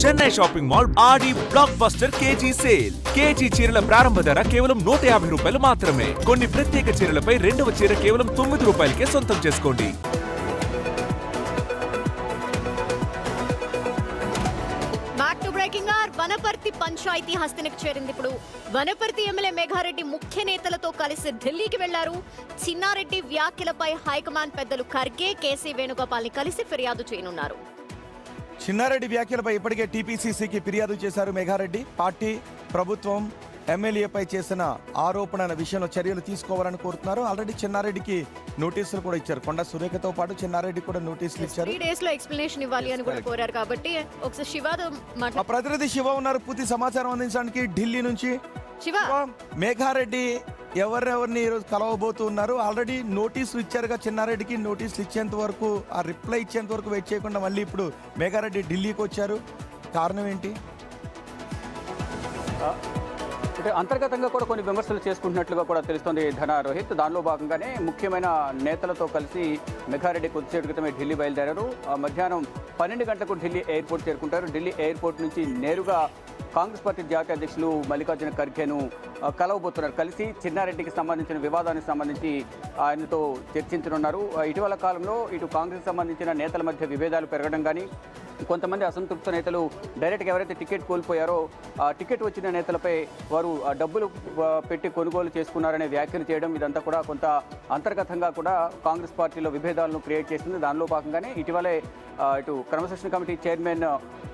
Chennai shopping mall Aadi blockbuster KG sale. KG చీరల ప్రారంభ ధర కేవలం 150 రూపాయలు మాత్రమే. కొన్ని ప్రత్యేక చీరలపై రెండవ చీర కేవలం 9 రూపాయలకే సొంతం చేసుకోండి. బ్యాక్ టు బ్రేకింగ్ ఆర్. వనపర్తి పంచాయతీ హస్తినకు చేరింది. ఇప్పుడు వనపర్తి ఎమ్మెల్యే మేఘారెడ్డి ముఖ్య నేతలతో కలిసి ఢిల్లీకి వెళ్లారు. చిన్నారెడ్డి వ్యాఖ్యలపై హైకమాండ్ పెద్దలు ఖర్గే, కేసీ వేణుగోపాల్ని కలిసి ఫిర్యాదు చేయనున్నారు. చిన్నారెడ్డి వ్యాఖ్యలపై ఇప్పటికే టీపీసీసీకి ఫిర్యాదు చేశారు మేఘారెడ్డి. పార్టీ, ప్రభుత్వం ఎమ్మెల్యేపై చేసిన ఆరోపణల విషయంలో చర్యలు తీసుకోవాలని కోరుతున్నారు. ఆల్రెడీ చిన్నారెడ్డికి నోటీసులు కూడా ఇచ్చారు. కొండ సురేఖతో పాటు చిన్నారెడ్డి కూడా నోటీసులు ఇచ్చారు. 3 days లో ఎక్స్ప్లెనేషన్ ఇవ్వాలి అని కూడా కోరారు. కాబట్టి ఒకసారి శివాతో మా ప్రతినిధి శివ ఉన్నారు పూర్తి సమాచారం అందించడానికి ఢిల్లీ నుంచి. శివ, మేఘారెడ్డి ఎవరెవరిని ఈరోజు కలవబోతున్నారు? ఆల్రెడీ నోటీసులు ఇచ్చారుగా చిన్నారెడ్డికి. నోటీసులు ఇచ్చేంత వరకు, ఆ రిప్లై ఇచ్చేంత వరకు వెయిట్ చేయకుండా మళ్ళీ ఇప్పుడు మేఘారెడ్డి ఢిల్లీకి వచ్చారు. కారణం ఏంటి? అంటే అంతర్గతంగా కూడా కొన్ని విమర్శలు చేసుకుంటున్నట్లుగా కూడా తెలుస్తోంది ధన రోహిత్. దానిలో భాగంగానే ముఖ్యమైన నేతలతో కలిసి మెఘారెడ్డి కొద్దిసేపు క్రితమే ఢిల్లీ బయలుదేరారు. మధ్యాహ్నం 12 గంటలకు ఢిల్లీ ఎయిర్పోర్ట్ చేరుకుంటారు. ఢిల్లీ ఎయిర్పోర్ట్ నుంచి నేరుగా కాంగ్రెస్ పార్టీ జాతీయ అధ్యక్షులు మల్లికార్జున ఖర్గేను కలవబోతున్నారు. కలిసి చిన్నారెడ్డికి సంబంధించిన వివాదానికి సంబంధించి ఆయనతో చర్చించనున్నారు. ఇటీవల కాలంలో ఇటు కాంగ్రెస్ సంబంధించిన నేతల మధ్య విభేదాలు పెరగడం కానీ, కొంతమంది అసంతృప్త నేతలు డైరెక్ట్గా ఎవరైతే టికెట్ కోల్పోయారో ఆ టికెట్ వచ్చిన నేతలపై వారు డబ్బులు పెట్టి కొనుగోలు చేసుకున్నారనే వ్యాఖ్యలు చేయడం, ఇదంతా కూడా కొంత అంతర్గతంగా కూడా కాంగ్రెస్ పార్టీలో విభేదాలను క్రియేట్ చేసింది. దానిలో భాగంగానే ఇటీవలే ఇటు క్రమశిక్షణ కమిటీ చైర్మన్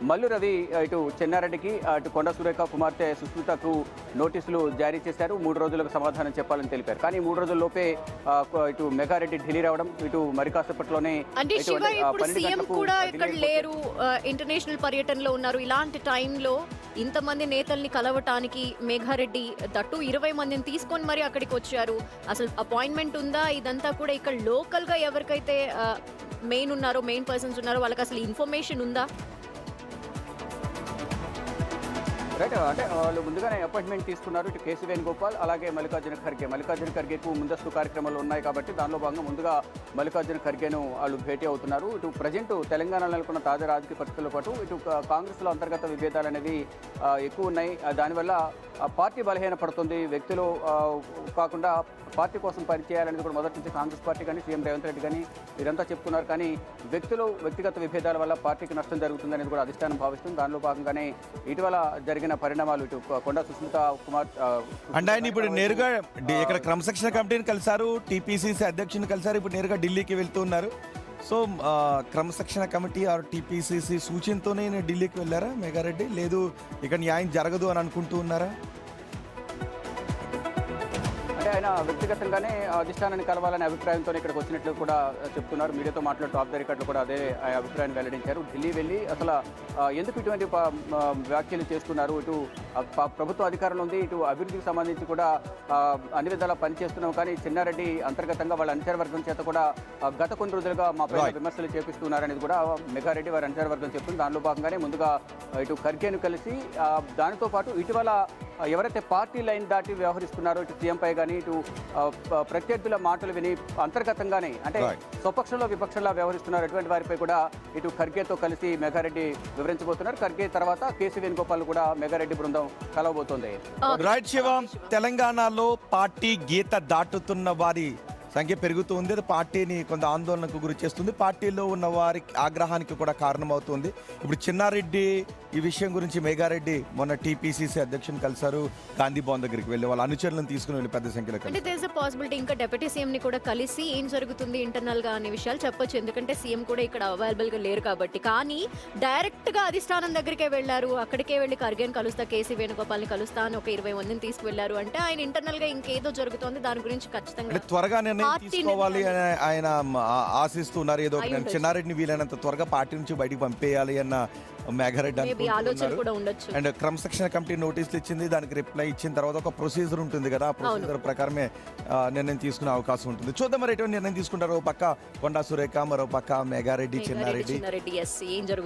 మల్లు రవి ఇటు చెన్నారెడ్డికి, ఇటు కొండ సురేఖ కుమార్తె సుస్మితకు నోటీసులు జారీ చేశారు. 3 రోజులకు సమాధానం చెప్పాలని తెలిపారు. కానీ 3 రోజుల్లోపే ఇటు మెఘారెడ్డి ఢిల్లీ రావడం, ఇటు మరి కాసేపట్లోనే అంటే శివ ఇప్పుడు సీఎం కూడా ఇక్కడ లేరు, ఇంటర్నేషనల్ పర్యటనలో ఉన్నారు. ఇలాంటి టైంలో ఇంతమంది నేతల్ని కలవటానికి మేఘారెడ్డి దట్టు 20 మందిని తీసుకొని మరి అక్కడికి వచ్చారు. అసలు అపాయింట్మెంట్ ఉందా? ఇదంతా కూడా ఇక్కడ లోకల్ గా ఎవరికైతే మెయిన్ పర్సన్స్ ఉన్నారో వాళ్ళకి అసలు ఇన్ఫర్మేషన్ ఉందా? రైట్, అంటే వాళ్ళు ముందుగానే అపాయింట్మెంట్ తీసుకున్నారు. ఇటు కేసీ వేణుగోపాల్, అలాగే మల్లికార్జున ఖర్గేకు ముందస్తు కార్యక్రమాలు ఉన్నాయి కాబట్టి దానిలో భాగంగా ముందుగా మల్లికార్జున ఖర్గేను వాళ్ళు భేటీ అవుతున్నారు. ఇటు ప్రజెంట్ తెలంగాణలో నెలకొన్న తాజా రాజకీయ పరిస్థితులతో పాటు ఇటు కాంగ్రెస్లో అంతర్గత విభేదాలు అనేవి ఎక్కువ ఉన్నాయి. దానివల్ల పార్టీ బలహీన పడుతుంది. వ్యక్తులు కాకుండా పార్టీ కోసం పనిచేయాలనేది కూడా మొదటి నుంచి కాంగ్రెస్ పార్టీ కానీ, సీఎం రేవంత్ రెడ్డి కానీ వీరంతా చెప్తున్నారు. కానీ వ్యక్తిగత విభేదాల వల్ల పార్టీకి నష్టం జరుగుతుందనేది కూడా అధిష్టానం భావిస్తుంది. దానిలో భాగంగానే ఇటీవల జరిగిన పరిణామాలు ఇటు కొండ సుస్మిత కుమార్ అంటే ఆయన ఇప్పుడు నేరుగా ఇక్కడ క్రమశిక్షణ కమిటీని కలిసారు, టీపీసీసీ అధ్యక్షుని కలిసారు, ఇప్పుడు నేరుగా ఢిల్లీకి వెళ్తున్నారు. సో క్రమశిక్షణ కమిటీ ఆర్ టీపీసీసీ సూచనతోనే ఢిల్లీకి వెళ్ళారా మేఘారెడ్డి? లేదు ఇక్కడ న్యాయం జరగదు అని అనుకుంటూ ఉన్నారా? అంటే ఆయన వ్యక్తిగతంగానే అధిష్టానాన్ని కలవాలనే అభిప్రాయంతో ఇక్కడికి వచ్చినట్లు కూడా చెప్తున్నారు. మీడియాతో మాట్లాడుతూ ఆఫ్ ద రికార్డులో కూడా అదే అభిప్రాయాన్ని వెల్లడించారు. ఢిల్లీ వెళ్ళి అసలు ఎందుకు ఇటువంటి వ్యాఖ్యలు చేస్తున్నారు? ఇటు ప్రభుత్వ అధికారంలో ఉంది, ఇటు అభివృద్ధికి సంబంధించి కూడా అన్ని విధాలా పనిచేస్తున్నాం. కానీ చిన్నారెడ్డి అంతర్గతంగా వాళ్ళ అనుచర వర్గం చేత కూడా గత కొన్ని రోజులుగా మా పైన విమర్శలు చేపిస్తున్నారనేది కూడా మెఘారెడ్డి వారి అనుచర వర్గం చెప్తుంది. దానిలో భాగంగానే ముందుగా ఇటు ఖర్గేను కలిసి, దానితో పాటు ఇటీవల ఎవరైతే పార్టీ లైన్ దాటి వ్యవహరిస్తున్నారో ఇటు సీఎంపై కానీ, ఇటు ప్రత్యర్థుల మాటలు విని అంతర్గతంగానే అంటే స్వపక్షంలో విపక్షంలో వ్యవహరిస్తున్నారు అటువంటి వారిపై కూడా ఇటు ఖర్గేతో కలిసి మెఘారెడ్డి వివరించబోతున్నారు. ఖర్గే తర్వాత కేసీ వేణుగోపాల్ కూడా మెఘారెడ్డి బృందం కలవబోతోంది. రైట్ శివ, తెలంగాణలో పార్టీ గీత దాటుతున్న వారి సంఖ్య పెరుగుతుంది. అది పార్టీని కొంత ఆందోళనకు గురి చేస్తుంది. పార్టీలో ఉన్న వారికి ఆగ్రహానికి కూడా కారణమవుతుంది. ఇప్పుడు చిన్నారెడ్డి ఈ విషయం గురించి మేఘారెడ్డి మొన్న టీపీసీసీ అధ్యక్షుని కలిసారు. గాంధీ భవన్ దగ్గరికి వెళ్ళి వాళ్ళ అనుచరులను తీసుకుని వెళ్ళి పెద్ద సంఖ్యలో అంటే దేర్ ఇస్ ఎ పాసిబిలిటీ ఇంకా డిప్యూటీ సీఎం ని కూడా కలిసి ఏం జరుగుతుంది ఇంటర్నల్ గా అనే విషయాలు చెప్పొచ్చు. ఎందుకంటే సీఎం కూడా ఇక్కడ అవైలబుల్ గా లేరు కాబట్టి. కానీ డైరెక్ట్ గా అధిష్టానం దగ్గరికే వెళ్లారు. అక్కడికే వెళ్లి ఖర్గేని కలుస్తా, కేసీ వేణుగోపాల్ని కలుస్తా అని ఒక 20 మందిని తీసుకువెళ్లారు. అంటే ఆయన ఇంటర్నల్ గా ఇంకేదో జరుగుతోంది. దాని గురించి ఖచ్చితంగా త్వరగా తీసుకోవాలి అని ఆయన ఆశిస్తున్నారు. ఏదో చిన్నారెడ్డిని వీలైనంత త్వరగా పార్టీ నుంచి బయటికి పంపేయాలి అన్న మేఘారెడ్డి ఆలోచన కూడా ఉండొచ్చు. అండ్ క్రమశిక్షణ కమిటీ నోటీసులు ఇచ్చింది, దానికి రిప్లై ఇచ్చిన తర్వాత ఒక ప్రొసీజర్ ఉంటుంది కదా, ఆ ప్రొసీజర్ ప్రకారమే నిర్ణయం తీసుకునే అవకాశం ఉంటుంది. చూద్దాం మరి ఎటువంటి నిర్ణయం తీసుకుంటారు. ఓ పక్క కొండా సురేఖ, మరో పక్క మేఘారెడ్డి, చిన్నారెడ్డి. ఏం జరుగుతుంది?